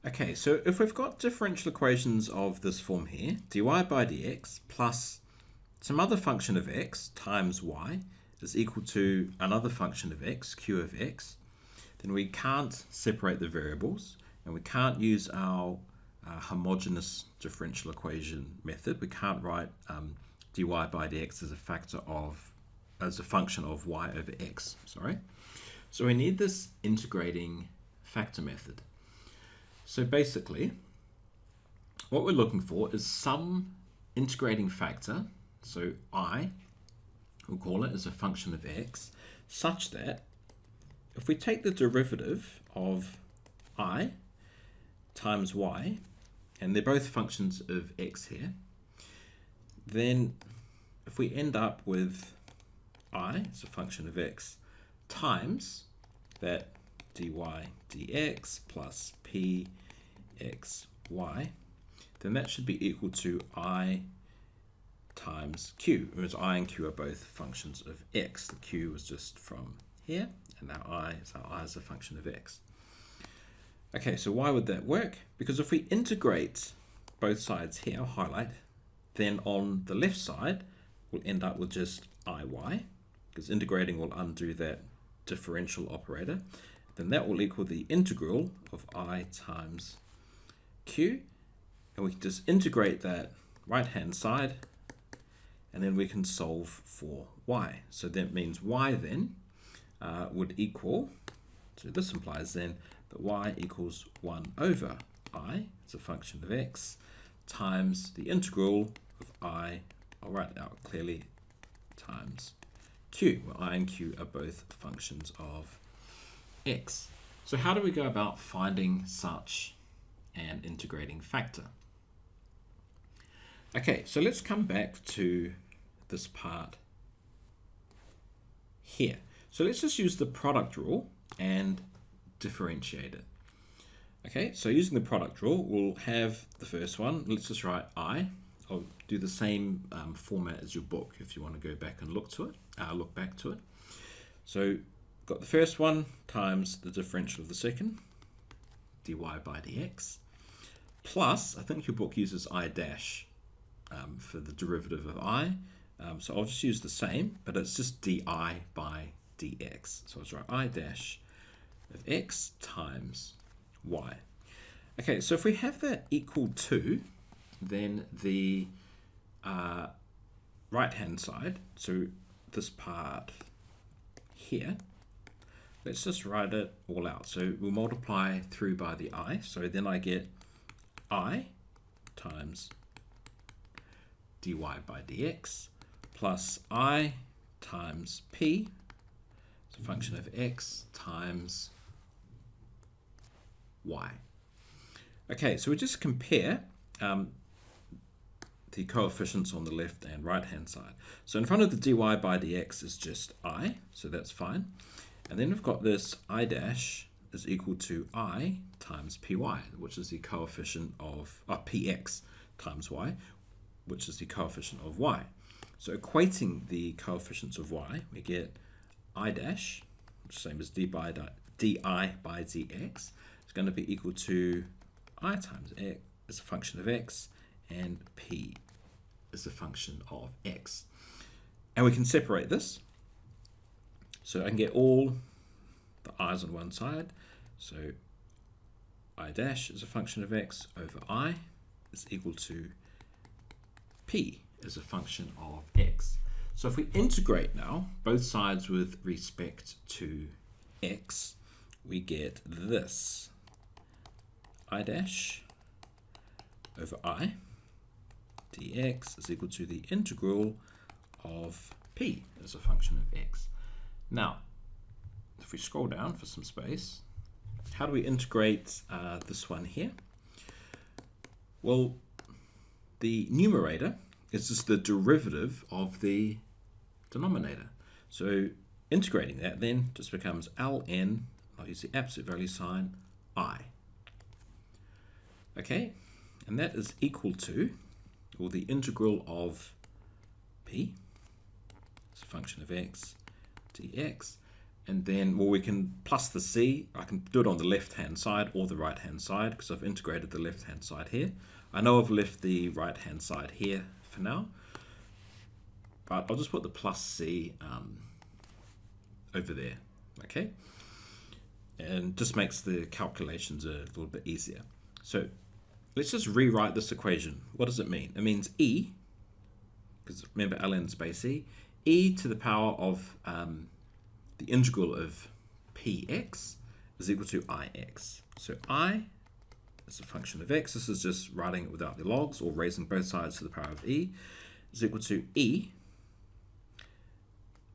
Okay, so if we've got differential equations of this form here, dy by dx plus some other function of x times y is equal to another function of x, q of x, then we can't separate the variables and we can't use our homogeneous differential equation method. We can't write dy by dx as a function of y over x, sorry. So we need this integrating factor method. So basically, what we're looking for is some integrating factor, so I, we'll call it as a function of x, such that if we take the derivative of I times y, and they're both functions of x here, then if we end up with I as a function of x times that dy dx plus p x y, then that should be equal to I times q, whereas I and q are both functions of x. The q was just from here, and now I is a function of x. Okay, so why would that work? Because if we integrate both sides here, I'll highlight, then on the left side, we'll end up with just iy, because integrating will undo that differential operator. Then that will equal the integral of I times q, and we can just integrate that right-hand side, and then we can solve for y. So that means y then would equal, so this implies then that y equals 1 over I, it's a function of x, times the integral of I, I'll write it out clearly, times q, where I and q are both functions of x. So how do we go about finding such an integrating factor? Okay, so let's come back to this part here. So let's just use the product rule and differentiate it. Okay, so using the product rule, we'll have the first one. Let's just write I. I'll do the same format as your book if you want to go back and look back to it. So got the first one times the differential of the second, dy by dx, plus, I think your book uses I dash for the derivative of I, so I'll just use the same, but it's just di by dx. So I'll write I dash of x times y. Okay, so if we have that equal to, then the right-hand side, so this part here, let's just write it all out. So we'll multiply through by the I. So then I get I times dy by dx plus I times p, it's a function of x, times y. Okay, so we just compare the coefficients on the left and right hand side. So in front of the dy by dx is just I, so that's fine. And then we've got this I dash is equal to I times py, which is the coefficient of px times y, which is the coefficient of y. So equating the coefficients of y, we get I dash, which is the same as di by dx, is going to be equal to I times x as a function of x, and p is a function of x. And we can separate this. So I can get all the i's on one side. So I dash is a function of x over I is equal to p as a function of x. So if we integrate now both sides with respect to x, we get this. I dash over I dx is equal to the integral of p as a function of x. Now, if we scroll down for some space, how do we integrate this one here? Well, the numerator is just the derivative of the denominator. So integrating that then just becomes ln, I'll use the absolute value sign, I. Okay, and that is equal to, or the integral of p, as a function of x, dx, And then, well, we can plus the c. I can do it on the left-hand side or the right-hand side because I've integrated the left-hand side here. I know I've left the right-hand side here for now, but I'll just put the plus c over there, okay? And just makes the calculations a little bit easier. So let's just rewrite this equation. What does it mean? It means e, because remember ln is base e to the power of the integral of px is equal to ix. So I is a function of x. This is just writing it without the logs or raising both sides to the power of e is equal to e,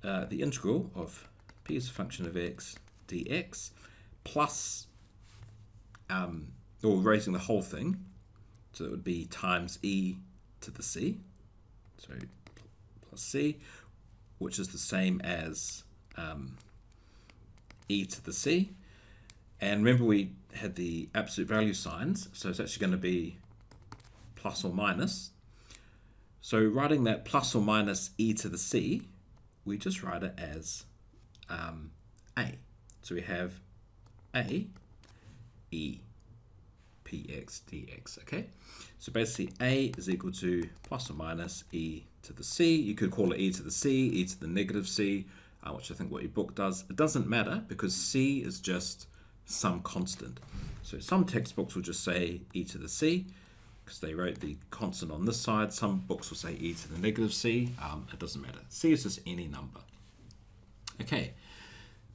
the integral of p is a function of x dx plus, or raising the whole thing. So it would be times e to the c. So plus c, which is the same as e to the c, and remember we had the absolute value signs, so it's actually going to be plus or minus. So writing that plus or minus e to the c, we just write it as a. So we have a e px dx, okay? So basically a is equal to plus or minus e to the c. You could call it e to the c, e to the negative c, which I think what your book does. It doesn't matter because c is just some constant. So some textbooks will just say e to the c because they wrote the constant on this side. Some books will say e to the negative c. It doesn't matter. C is just any number. Okay,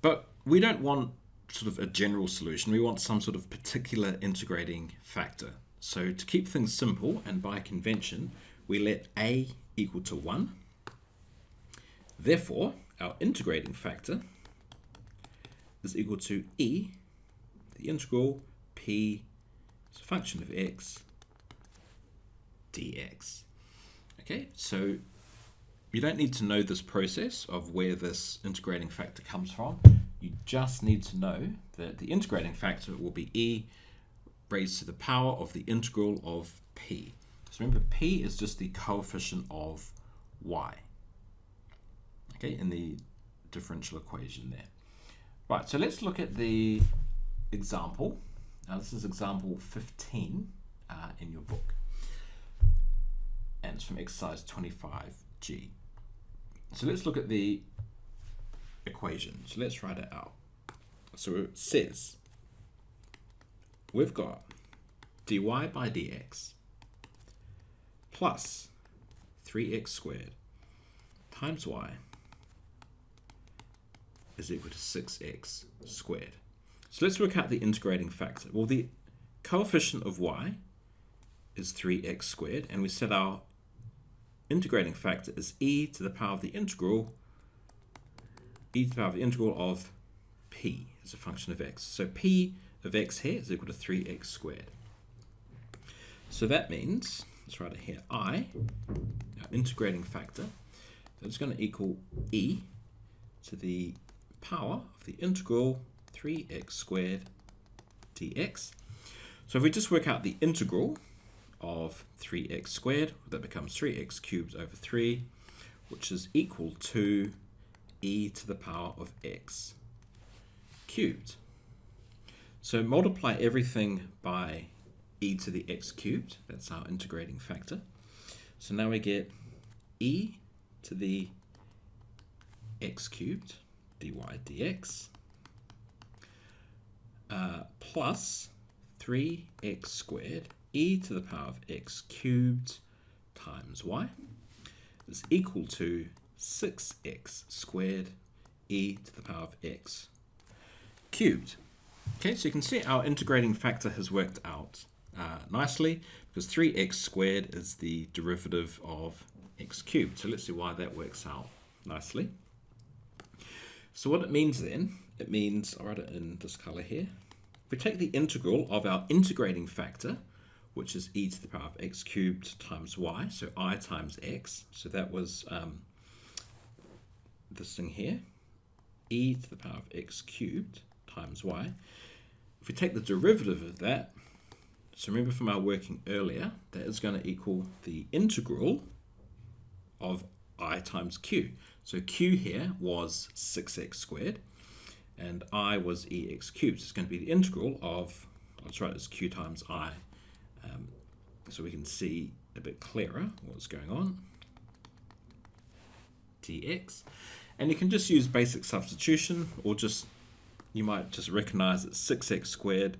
but we don't want sort of a general solution. We want some sort of particular integrating factor. So to keep things simple and by convention, we let a equal to 1. Therefore, our integrating factor is equal to e, the integral p is a function of x dx. Okay, so you don't need to know this process of where this integrating factor comes from. You just need to know that the integrating factor will be e raised to the power of the integral of p. So remember, p is just the coefficient of y, okay, in the differential equation there. Right, so let's look at the example. Now this is example 15 in your book, and it's from exercise 25G. So let's look at the equation. So let's write it out. So it says we've got dy by dx plus 3x squared times y is equal to 6x squared. So let's work out the integrating factor. Well, the coefficient of y is 3x squared, and we said our integrating factor is e to the power of the integral of p as a function of x. So p of x here is equal to 3x squared. So that means, let's write it here, I, our integrating factor, that is going to equal e to the power of the integral 3x squared dx. So if we just work out the integral of 3x squared, that becomes 3x cubed over 3, which is equal to e to the power of x cubed. So multiply everything by e to the x cubed. That's our integrating factor. So now we get e to the x cubed dy dx plus 3x squared e to the power of x cubed times y is equal to 6x squared e to the power of x cubed. Okay, so you can see our integrating factor has worked out nicely because 3x squared is the derivative of x cubed. So let's see why that works out nicely. So what it means then, it means, I'll write it in this color here. If we take the integral of our integrating factor, which is e to the power of x cubed times y, so I times x, so that was this thing here, e to the power of x cubed times y. If we take the derivative of that, so remember from our working earlier, that is going to equal the integral of I times q. So q here was 6x squared. and I was ex cubed. It's going to be the integral of, let's write it as q times I, so we can see a bit clearer what's going on. Dx, and you can just use basic substitution, or just you might just recognize that 6x squared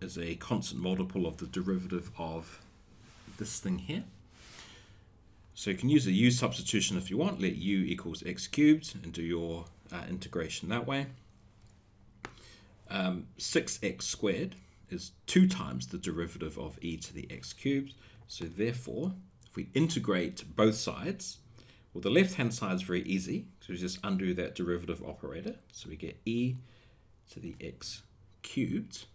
is a constant multiple of the derivative of this thing here. So you can use a u substitution if you want. Let u equals x cubed and do your integration that way. 6x squared is 2 times the derivative of e to the x cubed. So therefore, if we integrate both sides, well, the left-hand side is very easy. So we just undo that derivative operator. So we get e to the x cubed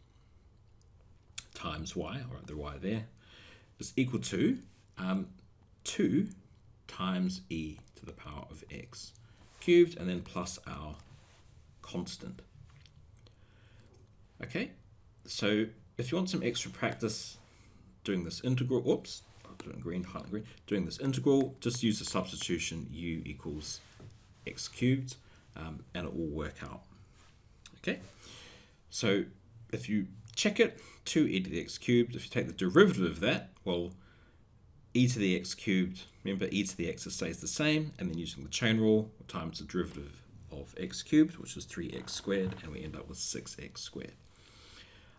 times y, or the y there, is equal to 2 times e to the power of x cubed, and then plus our constant. Okay, so if you want some extra practice doing this integral, doing this integral, just use the substitution u equals x cubed, and it will work out. Okay, so if you check it, 2e to the x cubed, if you take the derivative of that, well, e to the x cubed, remember e to the x stays the same, and then using the chain rule, times the derivative of x cubed, which is 3x squared, and we end up with 6x squared.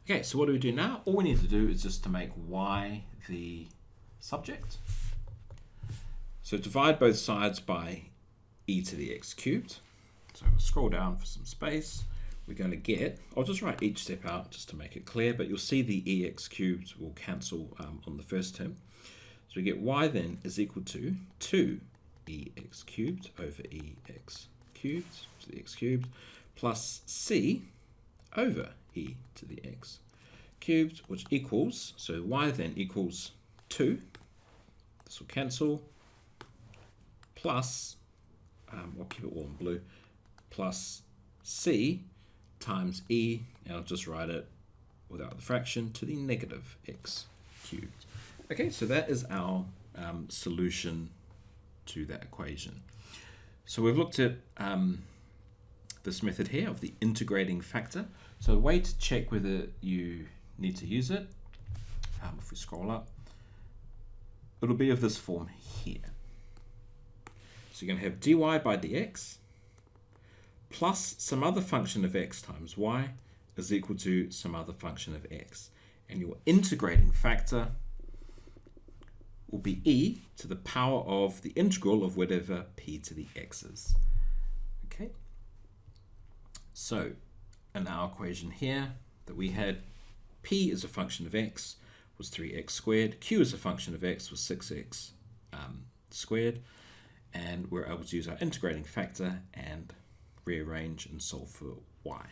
Okay, so what do we do now? All we need to do is just to make y the subject. So divide both sides by e to the x cubed. So we'll scroll down for some space. We're going to get, I'll just write each step out just to make it clear, but you'll see the ex cubed will cancel on the first term. So we get y then is equal to 2ex cubed over ex cubed to the x cubed plus c over e to the x cubed, which equals, so y then equals 2, this will cancel, plus, I'll keep it all in blue, plus c times e, and I'll just write it without the fraction, to the negative x cubed. Okay, so that is our solution to that equation. So we've looked at this method here of the integrating factor. So the way to check whether you need to use it, if we scroll up, it'll be of this form here. So you're going to have dy by dx plus some other function of x times y is equal to some other function of x. And your integrating factor will be e to the power of the integral of whatever p to the x is. Okay. So in our equation here that we had, p is a function of x was 3x squared, q is a function of x was 6x squared, and we're able to use our integrating factor and rearrange and solve for y.